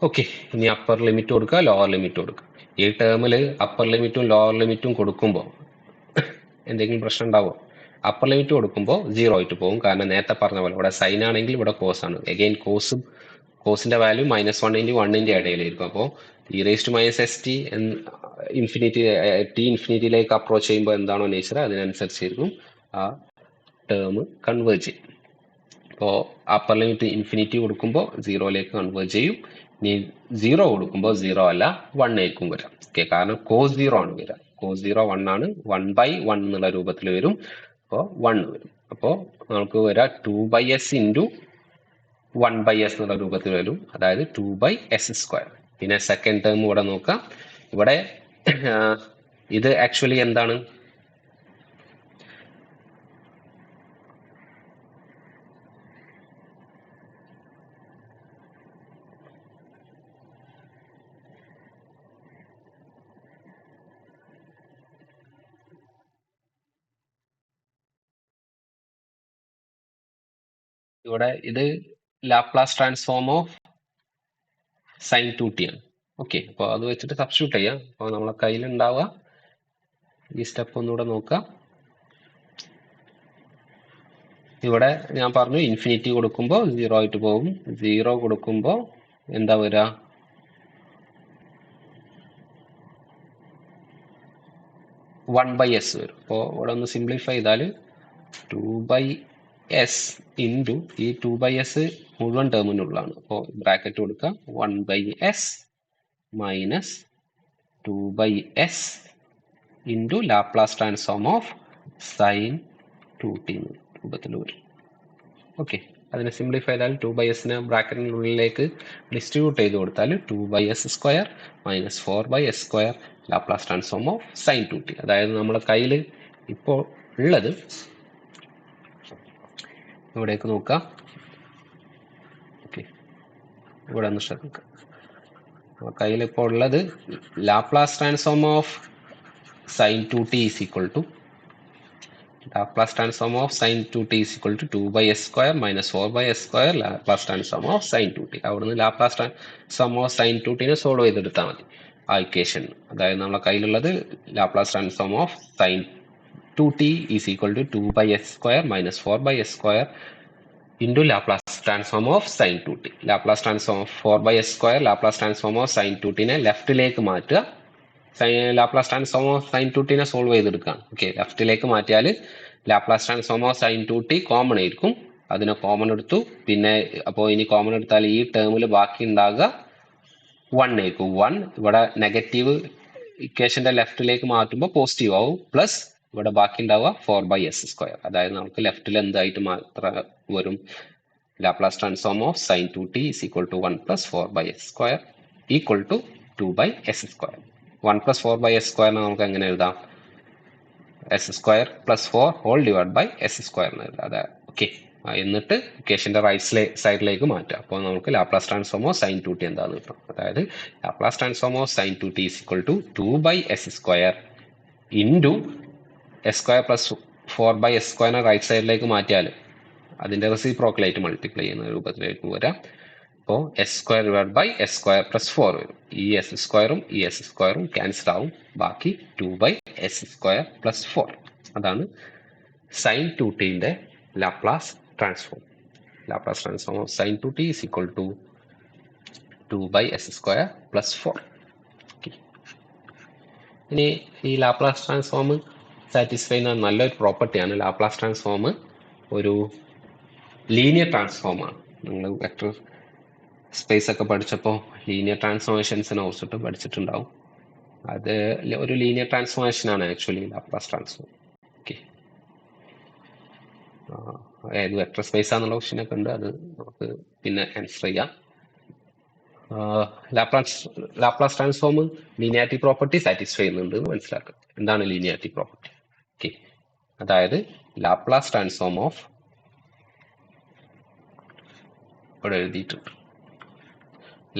ഓക്കെ, ഇനി അപ്പർ ലിമിറ്റ് കൊടുക്കുക, ലോവർ ലിമിറ്റ് കൊടുക്കുക. ഈ ടേമിൽ അപ്പർ ലിമിറ്റും ലോവർ ലിമിറ്റും കൊടുക്കുമ്പോൾ എന്തെങ്കിലും പ്രശ്നം ഉണ്ടാവുമോ? അപ്പർ ലിമിറ്റ് കൊടുക്കുമ്പോൾ 0 ആയിട്ട് പോകും. കാരണം നേരത്തെ പറഞ്ഞ പോലെ ഇവിടെ സൈൻ ആണെങ്കിൽ ഇവിടെ കോസ് ആണ്. അഗൈൻ കോസിന്റെ വാല്യൂ -1 1 ഇടയിലായിരിക്കും. അപ്പോൾ e raised to minus st ഇൻഫിനിറ്റിയിലേക്ക് അപ്രോച്ച് ചെയ്യുമ്പോൾ എന്താണോ നേച്ചർ അതിനനുസരിച്ചായിരിക്കും ആ ടേം കൺവേർജ് ചെയ്യും. അപ്പോൾ അപ്പർ ലിമിറ്റ് ഇൻഫിനിറ്റി കൊടുക്കുമ്പോൾ 0ലേക്ക് കൺവേർജ് ചെയ്യും. ഇനി 0 കൊടുക്കുമ്പോൾ 0 അല്ല 1 ആയിരിക്കും വരാം. ഓക്കെ, കാരണം cos 0 ആണ് വരിക. cos 0 1 ആണ്, 1/1 എന്നുള്ള രൂപത്തിൽ വരും. അപ്പോൾ 1 വരും. അപ്പോൾ നമുക്ക് വരാം 2/s into 1/s എന്നുള്ള രൂപത്തിൽ വരും, അതായത് 2/s². പിന്നെ സെക്കൻഡ് ടേം ഇവിടെ നോക്കാം. ഇവിടെ ഇത് ആക്ച്വലി എന്താണ്, ഇവിടെ ഇത് Laplace transform of sine 2t ആണ്. ഓക്കെ, അപ്പോൾ അത് വെച്ചിട്ട് സബ്സ്റ്റിറ്റ്യൂട്ട് ചെയ്യാം. അപ്പോൾ നമ്മളെ കയ്യിലുണ്ടാവുക ഈ സ്റ്റെപ്പ് ഒന്നുകൂടെ നോക്കാം. ഇവിടെ ഞാൻ പറഞ്ഞു ഇൻഫിനിറ്റി കൊടുക്കുമ്പോൾ 0 ആയിട്ട് പോകും. 0 കൊടുക്കുമ്പോൾ എന്താ വരിക, വൺ ബൈ എസ് വരും. അപ്പോൾ ഇവിടെ ഒന്ന് സിംപ്ലിഫൈ ചെയ്താൽ 2/s ഇൻറ്റു ഈ 2/s മുഴുവൻ ടേമിനുള്ളതാണ്. അപ്പോൾ ബ്രാക്കറ്റ് കൊടുക്കുക, 1/s minus 2/s into Laplace transform of sine 2t രൂപത്തിൽ വരും. ഓക്കെ, അതിനെ സിംപ്ലിഫൈ ചെയ്താൽ 2/s ബ്രാക്കറ്റിനുള്ളിലേക്ക് ഡിസ്ട്രിബ്യൂട്ട് ചെയ്ത് കൊടുത്താൽ 2/s² minus 4/s² Laplace transform of sine 2t. അതായത് നമ്മുടെ കയ്യിൽ ഇപ്പോൾ ഉള്ളത് ഇവിടേക്ക് നോക്കാം. ഓക്കെ, ഇവിടെ ഒന്ന് ശ്രദ്ധിക്കുക. കയ്യിലിപ്പോൾ ഉള്ളത് Laplace transform of sin 2t is equal to Laplace transform of sin 2t is equal to 2 by s square minus 4 by s square Laplace transform of sin 2t. അവിടുന്ന് Laplace transform of sin 2t നെ solve ചെയ്തെടുത്താൽ മതി ആ equation. അതായത് നമ്മളെ കയ്യിലുള്ളത് Laplace transform of sin 2t is equal to 2 by s square minus 4 by s square into Laplace transform of sin 2t. Laplace transform of 4 by s square Laplace transform of sin 2t നെ ലെഫ്റ്റിലേക്ക് മാറ്റുക. Laplace transform of sine 2t solve ചെയ്തെടുക്കുകയാണ്. Okay, ലെഫ്റ്റിലേക്ക് മാറ്റിയാൽ Laplace transform of sine 2t common ആയിരിക്കും. അതിനെ common എടുത്തു. പിന്നെ അപ്പോൾ ഇനി കോമൺ എടുത്താൽ ഈ ടേമിൽ ബാക്കി ഉണ്ടാകുക 1 ആയിരിക്കും. 1 ഇവിടെ നെഗറ്റീവ് ഇക്വേഷന്റെ ലെഫ്റ്റിലേക്ക് മാറ്റുമ്പോൾ പോസിറ്റീവ് ആവും. പ്ലസ് ഇവിടെ ബാക്കി ഉണ്ടാവുക 4 by s സ്ക്വയർ. അതായത് നമുക്ക് ലെഫ്റ്റിൽ എന്തായിട്ട് മാത്രം വരും? Laplace transform of sine 2t is equal to 1 plus 4 by s square equal to 2 by s square. 1 plus 4 by s സ്ക്വയറിനെ നമുക്ക് എങ്ങനെ എഴുതാം? s square plus 4 whole divide by s square എന്ന് എഴുതാം. അതെ, ഓക്കെ. എന്നിട്ട് ഇക്വേഷന്റെ റൈറ്റ് സൈഡിലേക്ക് മാറ്റാം. അപ്പോൾ നമുക്ക് Laplace transform of sine 2t എന്താന്ന് കിട്ടും. അതായത് Laplace transform of sine 2t is equal to 2 by s square into s square plus 4 by s സ്ക്വയറിനെ റൈറ്റ് സൈഡിലേക്ക് മാറ്റിയാൽ അതിന്റെ റെസിപ്രോക്കലായിട്ട് മൾട്ടിപ്ലൈ ചെയ്യുന്ന രൂപത്തിലേക്ക് വരാം. അപ്പോൾ s square divide by s square plus 4 വരും. ഈ എസ് സ്ക്വയറും ഈ എസ് സ്ക്വയറും ക്യാൻസൽ ആവും. ബാക്കി 2 by എസ് സ്ക്വയർ പ്ലസ് 4. അതാണ് sine 2t Laplace transform. Laplace transform of sine 2t is equal to 2 by s square plus 4. ഇനി ഈ ലാപ്ലാസ് ട്രാൻസ്ഫോം സാറ്റിസ്ഫൈ ചെയ്യുന്ന നല്ലൊരു പ്രോപ്പർട്ടിയാണ്. ലാപ്ലാസ് ട്രാൻസ്ഫോം ഒരു ലീനിയർ ട്രാൻസ്ഫോമാണ്. നിങ്ങൾ വെക്ടർ സ്പേസ് ഒക്കെ പഠിച്ചപ്പോൾ ലീനിയർ ട്രാൻസ്ഫോർമേഷൻസിനെ കുറിച്ചിട്ട് പഠിച്ചിട്ടുണ്ടാവും. അത് ഒരു ലീനിയർ ട്രാൻസ്ഫോർമേഷനാണ് ആക്ച്വലി ലാപ്ലാസ് ട്രാൻസ്ഫോം. ഓക്കെ, ഏത് വെക്ടർ സ്പേസ് ആണെന്നുള്ള ക്വസ്റ്റ്യനൊക്കെ ഉണ്ട്. അത് നമുക്ക് പിന്നെ ആൻസർ ചെയ്യാം. Laplace transform linearity property satisfy ചെയ്യുന്നുണ്ട് എന്ന് മനസ്സിലാക്കുക. എന്താണ് ലീനിയാരിറ്റി പ്രോപ്പർട്ടി? ഓക്കെ, അതായത് ലാപ്ലാസ് ട്രാൻസ്ഫോം ഓഫ് ഇവിടെ എഴുതിയിട്ടുണ്ട്.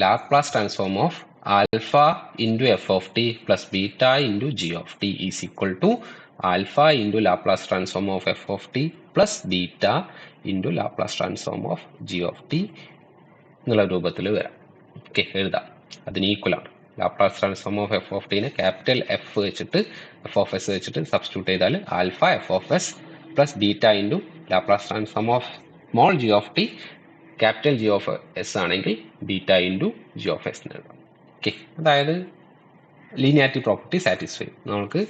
Laplace transform of alpha into f of t plus beta into g of t is equal to alpha into Laplace transform of f of t plus beta into Laplace transform of g of t എന്നുള്ള രൂപത്തിൽ വരാം. Okay, എഴുതാം. അതിന് equal ആണ്. Laplace transform of F of ടീനെ capital f വെച്ചിട്ട് f of s വെച്ചിട്ട് substitute ചെയ്താൽ alpha f of S plus beta into Laplace transform of small g of t capital g of s ആണെങ്കിൽ beta into g of s എന്ന് എഴുതാം. Okay, അതായത് linearity property satisfy. നമുക്ക്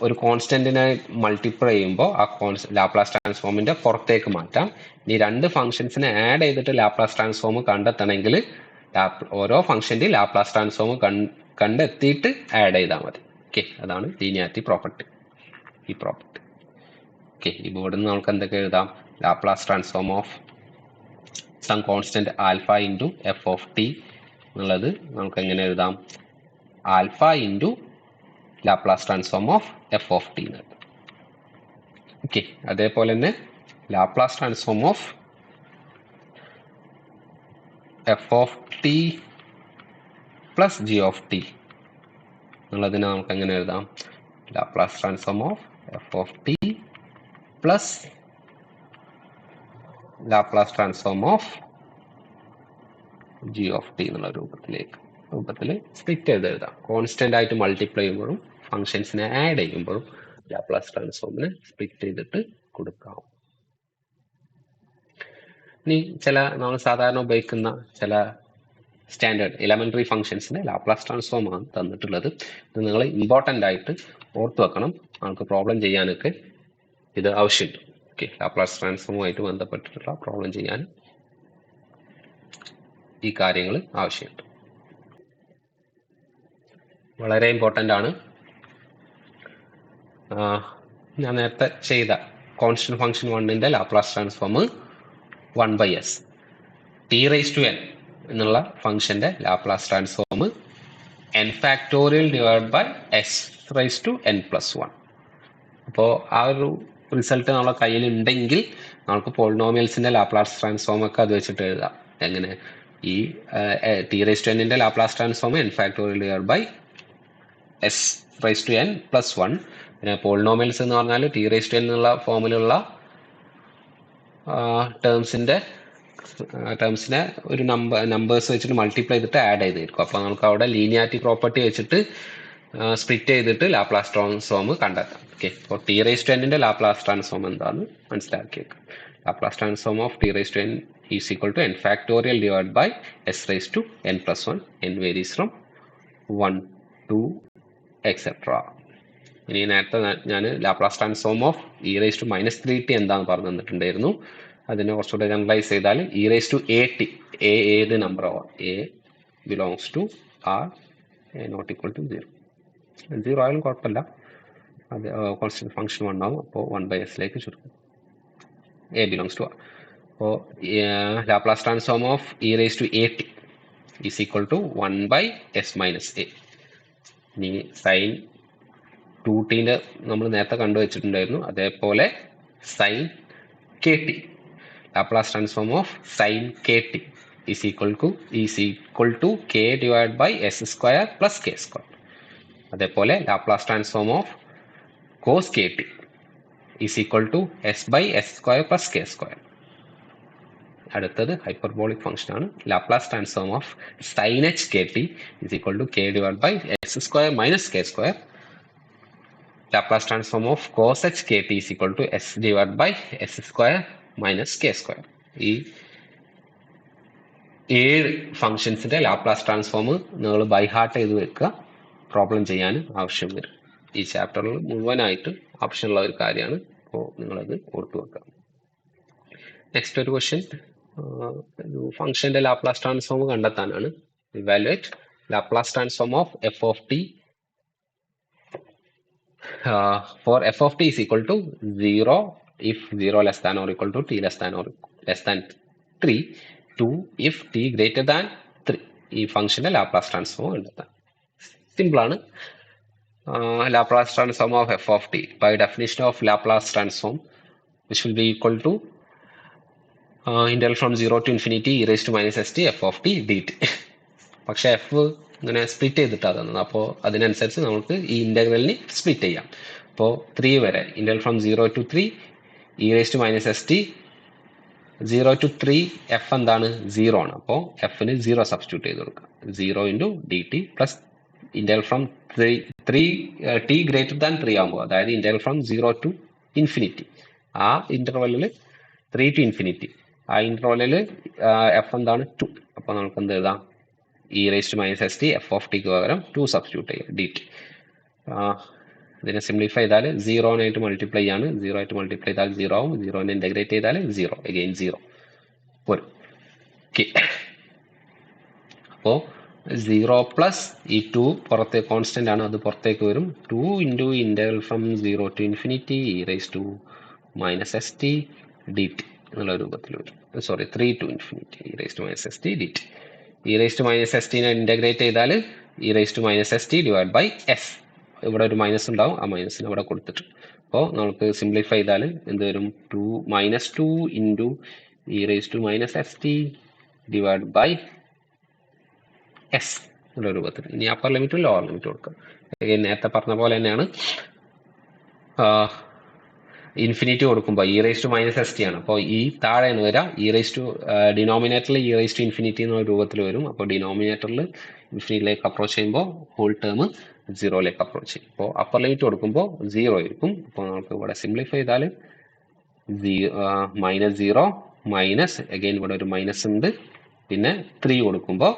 ഒരു കോൺസ്റ്റന്റിനെ multiply ചെയ്യുമ്പോൾ ആ ലാപ്ലാസ് ട്രാൻസ്ഫോമിന്റെ പുറത്തേക്ക് മാറ്റാം. ഈ രണ്ട് ഫംഗ്ഷൻസിനെ ആഡ് ചെയ്തിട്ട് ലാപ്ലാസ് ട്രാൻസ്ഫോം കണ്ടെത്തണമെങ്കിൽ ഓരോ ഫംഗ്ഷന്റെ ലാപ്ലാസ് ട്രാൻസ്ഫോം കണ്ടെത്തിയിട്ട് ആഡ് ചെയ്താൽ മതി. ഓക്കെ, അതാണ് ലീനിയാരിറ്റി പ്രോപ്പർട്ടി. ഈ പ്രോപ്പർട്ടി ഓക്കെ, ഈ ബോർഡിൽ നിന്ന് നമുക്ക് എന്തൊക്കെ എഴുതാം? Laplace transform of some constant alpha into F of t എന്നുള്ളത് നമുക്ക് എങ്ങനെ എഴുതാം? Alpha into Laplace transform of F of t എന്ന് എഴുതാം. ഓക്കെ, അതേപോലെ തന്നെ Laplace transform of F of t plus g of t എന്നുള്ളതിനെ നമുക്ക് എങ്ങനെ എഴുതാം? Laplace transform of F of t plus Laplace transform of g of t എന്നുള്ള രൂപത്തിൽ സ്പ്ലിറ്റ് ചെയ്ത് എഴുതാം. കോൺസ്റ്റന്റ് ആയിട്ട് മൾട്ടിപ്ലൈ ചെയ്യുമ്പോഴും ഫംഗ്ഷൻസിനെ ആഡ് ചെയ്യുമ്പോഴും ലാപ്ലാസ് ട്രാൻസ്ഫോമിനെ സ്പ്ലിറ്റ് ചെയ്തിട്ട് കൊടുക്കാം. ഇനി നമ്മൾ സാധാരണ ഉപയോഗിക്കുന്ന ചില സ്റ്റാൻഡേർഡ് എലമെന്ററി ഫംഗ്ഷൻസിന്റെ ലാപ്ലാസ് ട്രാൻസ്ഫോം ആണ് തന്നിട്ടുള്ളത്. ഇത് നിങ്ങൾ ഇമ്പോർട്ടൻ്റ് ആയിട്ട് ഓർത്തു വെക്കണം. നമുക്ക് പ്രോബ്ലം ചെയ്യാനൊക്കെ ഇത് ആവശ്യമുണ്ട്. ഓക്കെ, ലാപ്ലാസ് ട്രാൻസ്ഫോമുമായിട്ട് ബന്ധപ്പെട്ടിട്ടുള്ള പ്രോബ്ലം ചെയ്യാൻ ഈ കാര്യങ്ങൾ ആവശ്യമുണ്ട്. വളരെ ഇമ്പോർട്ടൻ്റ് ആണ്. ഞാൻ നേരത്തെ ചെയ്ത കോൺസ്റ്റന്റ് ഫംഗ്ഷൻ 1ന്റെ Laplace transform 1 by s t raised to n എന്നുള്ള ഫംഗ്ഷന്റെ Laplace transform n factorial divide by s raised to n plus 1. അപ്പോൾ ആ ഒരു റിസൾട്ട് നമ്മളെ കയ്യിൽ ഉണ്ടെങ്കിൽ നമുക്ക് പോളിനോമിയൽസിന്റെ ലാപ്ലാസ് ട്രാൻസ്ഫോം ഒക്കെ അത് വെച്ചിട്ട് എഴുതാം. എങ്ങനെ? ഈ ടി റേസ് ടു എന്നിൻ്റെ Laplace transform n factorial divide by s raise to n plus 1. പിന്നെ പോളിനോമിയൽസ് എന്ന് പറഞ്ഞാൽ ടി റേസ് ടു n എന്നുള്ള ഫോമിലുള്ള ടേംസിനെ ഒരു നമ്പേഴ്സ് വെച്ചിട്ട് മൾട്ടിപ്ലൈ ചെയ്തിട്ട് ആഡ് ചെയ്തിരിക്കും. അപ്പോൾ നമുക്ക് അവിടെ ലീനിയാരിറ്റി പ്രോപ്പർട്ടി വെച്ചിട്ട് സ്പ്ലിറ്റ് ചെയ്തിട്ട് ലാപ്ലാസ് ട്രാൻസ്ഫോം കണ്ടെത്താം. ഓക്കെ, അപ്പോൾ ടി റേസ് ടു എന്നിൻ്റെ ലാപ്ലാസ് ട്രാൻസ്ഫോം എന്താണെന്ന് മനസ്സിലാക്കി വെക്കാം. Laplace transform of t raise to n is equal to n factorial divide by s raise to n plus 1. n varies from 1 2 etcetera. ഇനി നേരത്തെ ഞാൻ Laplace transform of E raise to minus 3t എന്താണെന്ന് പറഞ്ഞു തന്നിട്ടുണ്ടായിരുന്നു. അതിനെ കുറച്ചുകൂടെ generalize ചെയ്താൽ E raise to a t, a ഏത് നമ്പർ ആവാം, a belongs to R a not equal to 0. 0 ആയാലും കുഴപ്പമില്ല, അത് കോൺസ്റ്റന്റ് ഫംഗ്ഷൻ 1 ആവും. അപ്പോൾ 1/s ചുരുക്കും. A belongs to R. അപ്പോൾ Laplace transform of E raise to a t is equal to 1/s minus a. ഇനി സൈൻ 2t നമ്മൾ നേരത്തെ കണ്ടുവച്ചിട്ടുണ്ടായിരുന്നു, അതേപോലെ sine k t, Laplace transform of sine k t is equal to k divide by s square plus k square. അതേപോലെ Laplace transform of cos k t is equal to s by s square plus k square. അടുത്തത് hyperbolic function ആണ്. Laplace transform of sine h k t is equal to k divide by s square minus k square. Laplace transform of cos h kt is equal to s divided by s square minus k square. ഈ 7 ഫംഗ്ഷൻസിന്റെ Laplace transform നിങ്ങൾ by heart ചെയ്ത് വെക്കുക, problem ചെയ്യാൻ ആവശ്യം വരും. ഈ ചാപ്റ്ററിൽ മുഴുവനായിട്ട് ആവശ്യമുള്ള ഒരു കാര്യമാണ്, അപ്പോൾ നിങ്ങളത് ഓർത്തു വെക്കുക. നെക്സ്റ്റ് ഒരു ക്വസ്റ്റ്യൻ ഫംഗ്ഷന്റെ ലാപ്ലാസ് ട്രാൻസ്ഫോം കണ്ടെത്താനാണ്. Evaluate Laplace transform of F of T for f of t is equal to 0 if 0 less than or equal to t less than or less than 3, 2 if t greater than 3. ഈ ഫംഗ്ഷന്റെ Laplace transform കണ്ടെത്താൻ simple ആണ്. Laplace transform of F of T by definition of Laplace transform which will be equal to integral from 0 to infinity e raised to minus st f of t dt. പക്ഷെ F ഇങ്ങനെ split ചെയ്തിട്ടാണ് തന്നത്, അപ്പോൾ അതിനനുസരിച്ച് നമുക്ക് ഈ ഇൻ്റഗ്രലിന് split ചെയ്യാം. അപ്പോൾ 3 വരെ integral from 0 to 3 e raised to minus st 0 to 3 F എന്താണ് 0 ആണ്. അപ്പോൾ എഫിന് 0 സബ്സ്റ്റിറ്റ്യൂട്ട് ചെയ്ത് കൊടുക്കുക. 0 into D T plus integral from 3 T greater than 3 ആകുമ്പോൾ, അതായത് ഇൻ്റഗ്രൽ ഫ്രം 0 to infinity, ആ ഇൻ്റർവെല്ലിൽ 3 to infinity, ആ ഇൻ്റർവെല്ലിൽ എഫ് എന്താണ് 2. അപ്പോൾ നമുക്ക് എന്ത് എഴുതാം, e raised to minus st f of t ക്ക് പകരം 2 സബ്സ്റ്റിറ്റ്യൂട്ട് ചെയ്യുക dt. ഇതിനെ സിംപ്ലിഫൈ ചെയ്താൽ 0 ആയിട്ട് മൾട്ടിപ്ലൈ ചെയ്യാണ്, 0 ആയിട്ട് മൾട്ടിപ്ലൈ ചെയ്താൽ 0 ആവും, 0 ഇൻ്റഗ്രേറ്റ് ചെയ്താൽ 0 അഗെയിൻ 0 വരും. ഓക്കെ, അപ്പോൾ 0 പ്ലസ് ഈ 2 പുറത്തെ കോൺസ്റ്റന്റ് ആണ്, അത് പുറത്തേക്ക് വരും. 2 into integral from 0 to infinity e raised to minus st dt എന്നുള്ള രൂപത്തിൽ വരും. 3 to infinity e raised to minus st dt. e raised to minus st നെ ഇൻ്റഗ്രേറ്റ് ചെയ്താൽ e raised to minus st divide by s. ഇവിടെ ഒരു minus ഉണ്ടാവും, ആ മൈനസിന് ഇവിടെ കൊടുത്തിട്ട്. അപ്പോൾ നമുക്ക് സിംപ്ലിഫൈ ചെയ്താൽ എന്ത് വരും, -2 into e raised to minus st divide by s എന്നുള്ള രൂപത്തിൽ. ഇനി അപ്പർ ലിമിറ്റും ലോവർ ലിമിറ്റും കൊടുക്കുക. നേരത്തെ പറഞ്ഞ പോലെ തന്നെയാണ്, ഇൻഫിനിറ്റി കൊടുക്കുമ്പോൾ e raised to minus st ആണ്. അപ്പോൾ ഈ താഴെയാണ് വരാം, e raised to ഡിനോമിനേറ്ററിൽ e raised to infinity എന്ന രൂപത്തിൽ വരും. അപ്പോൾ ഡിനോമിനേറ്ററിൽ ഇൻഫിനിറ്റിയിലേക്ക് അപ്രോച്ച് ചെയ്യുമ്പോൾ ഹോൾ ടേം 0ലേക്ക് അപ്രോച്ച് ചെയ്യും. അപ്പോൾ അപ്പർ ലിമിറ്റ് കൊടുക്കുമ്പോൾ 0 ആയിരിക്കും. അപ്പോൾ നമുക്ക് ഇവിടെ സിംപ്ലിഫൈ ചെയ്താൽ -0 മൈനസ് അഗെയിൻ ഇവിടെ ഒരു മൈനസ് ഉണ്ട്, പിന്നെ 3 കൊടുക്കുമ്പോൾ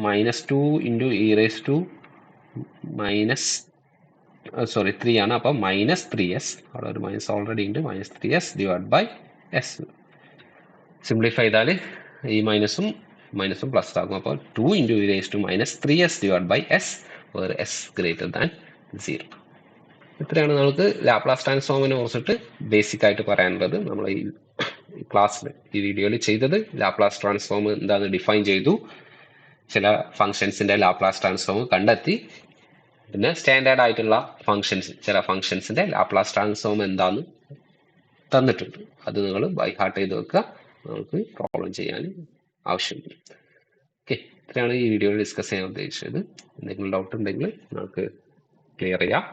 -2 into e raised to minus 3 ആണ്. അപ്പോൾ -3s, അവിടെ ഒരു മൈനസ് ഓൾറെഡി ഉണ്ട്, -3s divide by S. Simplify ചെയ്താൽ ഈ മൈനസും പ്ലസ് ആകും. അപ്പോൾ 2 into e raised to minus 3s divide by s, where s greater than 0. ഇത്രയാണ് നമുക്ക് ലാപ്ലാസ് ട്രാൻസ്ഫോമിനെ കുറിച്ചിട്ട് ബേസിക് ആയിട്ട് പറയാനുള്ളത്. നമ്മൾ ഈ ക്ലാസ്സിൽ ഈ വീഡിയോയിൽ ചെയ്തത് ലാപ്ലാസ് ട്രാൻസ്ഫോം എന്താണെന്ന് ഡിഫൈൻ ചെയ്തു, ചില ഫങ്ഷൻസിന്റെ ലാപ്ലാസ് ട്രാൻസ്ഫോം കണ്ടെത്തി, പിന്നെ സ്റ്റാൻഡേർഡ് ആയിട്ടുള്ള ഫങ്ഷൻസ്, ചില ഫങ്ഷൻസിന്റെ ലാപ്ലാസ് ട്രാൻസ്ഫോം എന്താന്ന് തന്നിട്ടുണ്ട്. അത് നിങ്ങൾ ബൈ ഹാർട്ട് ചെയ്ത് വെക്കുക, നമുക്ക് പ്രോബ്ലം ചെയ്യാൻ ആവശ്യം വരും. ഓക്കെ, ഇത്രയാണ് ഈ വീഡിയോയിൽ ഡിസ്കസ് ചെയ്യാൻ ഉദ്ദേശിച്ചത്. എന്തെങ്കിലും ഡൗട്ട് ഉണ്ടെങ്കിൽ നമുക്ക് ക്ലിയർ ചെയ്യാം.